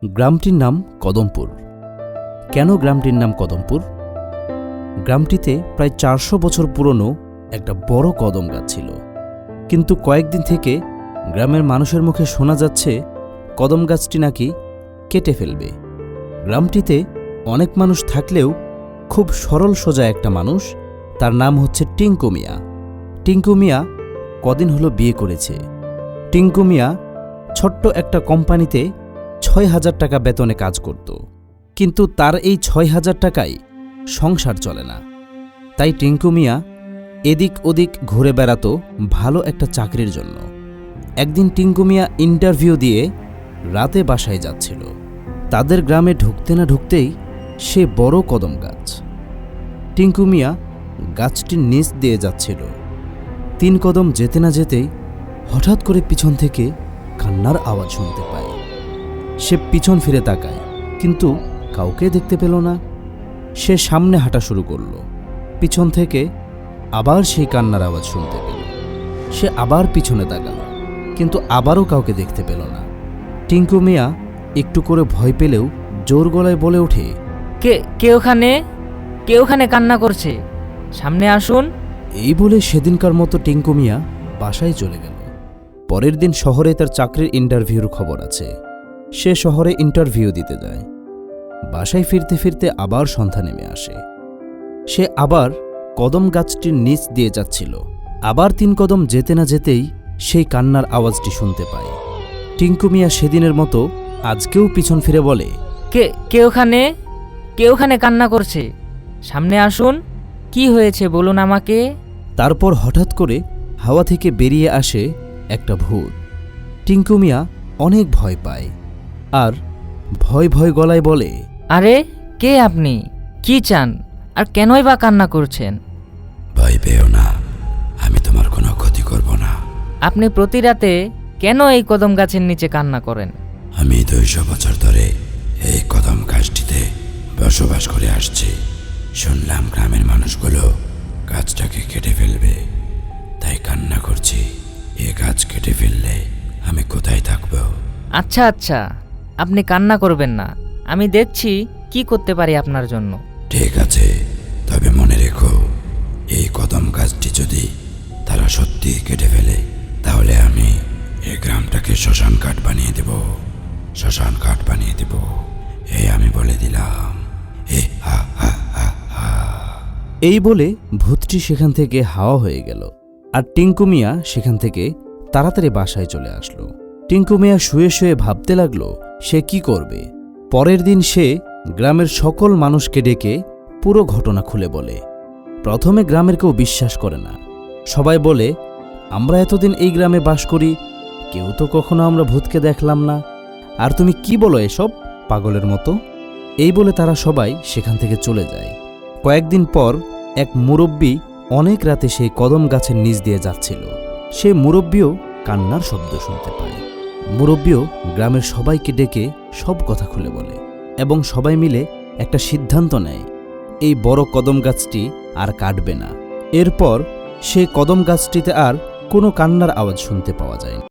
গ্রামটির নাম কদমপুর। কেন গ্রামটির নাম কদমপুর? গ্রামটিতে প্রায় ৪০০ বছর পুরনো একটা বড় কদম গাছ ছিল, কিন্তু কয়েকদিন থেকে গ্রামের মানুষের মুখে শোনা যাচ্ছে কদম গাছটি নাকি কেটে ফেলবে। গ্রামটিতে অনেক মানুষ থাকলেও খুব সরল সোজা একটা মানুষ, তার নাম হচ্ছে টিঙ্কু মিয়া। টিঙ্কু মিয়া কদিন হলো বিয়ে করেছে। টিঙ্কু মিয়া ছোট্ট একটা কোম্পানিতে ৬,০০০ টাকা বেতনে কাজ করত, কিন্তু তার এই ৬,০০০ টাকায় সংসার চলে না। তাই টিঙ্কু মিয়া এদিক ওদিক ঘুরে বেড়াতো ভালো একটা চাকরির জন্য। একদিন টিঙ্কু মিয়া ইন্টারভিউ দিয়ে রাতে বাসায় যাচ্ছিল। তাদের গ্রামে ঢুকতে না ঢুকতেই সে বড় কদম গাছ। টিঙ্কু মিয়া গাছটির নিচ দিয়ে যাচ্ছিল। ৩ কদম যেতে না যেতেই হঠাৎ করে পিছন থেকে কান্নার আওয়াজ শুনতে পায়। সে পিছন ফিরে তাকায়, কিন্তু কাউকে দেখতে পেল না। সে সামনে হাঁটা শুরু করল। পিছন থেকে আবার সেই কান্নার আওয়াজ শুনতে পেল। সে আবার পিছনে তাকাল, কিন্তু আবারও কাউকে দেখতে পেল না। টিঙ্কু মিয়া একটু করে ভয় পেলেও জোর গলায় বলে ওঠে, কে ওখানে কান্না করছে, সামনে আসুন। এই বলে সেদিনকার মতো টিঙ্কু মিয়া বাসায় চলে গেল। পরের দিন শহরে তার চাকরির ইন্টারভিউর খবর আছে। সে শহরে ইন্টারভিউ দিতে যায়। বাসায় ফিরতে ফিরতে আবার সন্ধ্যা নেমে আসে। সে আবার কদম গাছটির নিচ দিয়ে যাচ্ছিল। আবার ৩ কদম যেতে না যেতেই সেই কান্নার আওয়াজটি শুনতে পায়। টিঙ্কু মিয়া সেদিনের মতো আজকেও পিছন ফিরে বলে, কে ওখানে কান্না করছে, সামনে আসুন। কি হয়েছে বলুন আমাকে। তারপর হঠাৎ করে হাওয়া থেকে বেরিয়ে আসে একটা ভূত। টিঙ্কু মিয়া অনেক ভয় পায় আর ভয় ভয় গলায় বলে, আরে কে আপনি, কি চান, আর কেনই বা কান্না করছেন? ভয় পেও না, আমি তোমার কোনো ক্ষতি করব না। আপনি প্রতি রাতে কেন এই কদম গাছের নিচে কান্না করেন? আমি ২০০ বছর ধরে এই কদম গাছটিতে বসবাস করে আসছি। শুনলাম গ্রামের মানুষগুলো গাছটাকে কেটে ফেলবে, তাই কান্না করছি। এ গাছ কেটে ফেললে আমি কোথায় থাকবো? আচ্ছা, আপনি কান্না করবেন না, আমি দেখছি কি করতে পারি আপনার জন্য। ঠিক আছে, তবে মনে রেখো, এই কদম গাছটি যদি তারা সত্যি কেটে ফেলে, তাহলে আমি এই গ্রামটাকে শ্মশান ঘাট বানিয়ে দেব। শ্মশান ঘাট বানিয়ে দেব, এই আমি বলে দিলাম। এই বলে ভূতটি সেখান থেকে হাওয়া হয়ে গেল। আর টিঙ্কু মিয়া সেখান থেকে তাড়াতাড়ি বাসায় চলে আসলো। টিঙ্কু মিয়া শুয়ে শুয়ে ভাবতে লাগলো সে কি করবে। পরের দিন সে গ্রামের সকল মানুষকে ডেকে পুরো ঘটনা খুলে বলে। প্রথমে গ্রামের কেউ বিশ্বাস করে না। সবাই বলে, আমরা এতদিন এই গ্রামে বাস করি, কেউ তো কখনো আমরা ভূতকে দেখলাম না, আর তুমি কি বলো এসব, পাগলের মতো। এই বলে তারা সবাই সেখান থেকে চলে যায়। কয়েকদিন পর এক মুরব্বী অনেক রাতে সেই কদম গাছের নিচ দিয়ে যাচ্ছিল। সে মুরব্বীও কান্নার শব্দ শুনতে পায়। মুরব্বীও গ্রামের সবাইকে ডেকে সব কথা খুলে বলে এবং সবাই মিলে একটা সিদ্ধান্ত নেয়, এই বড় কদম গাছটি আর কাটবে না। এরপর সে কদম গাছটিতে আর কোনো কান্নার আওয়াজ শুনতে পাওয়া যায় না।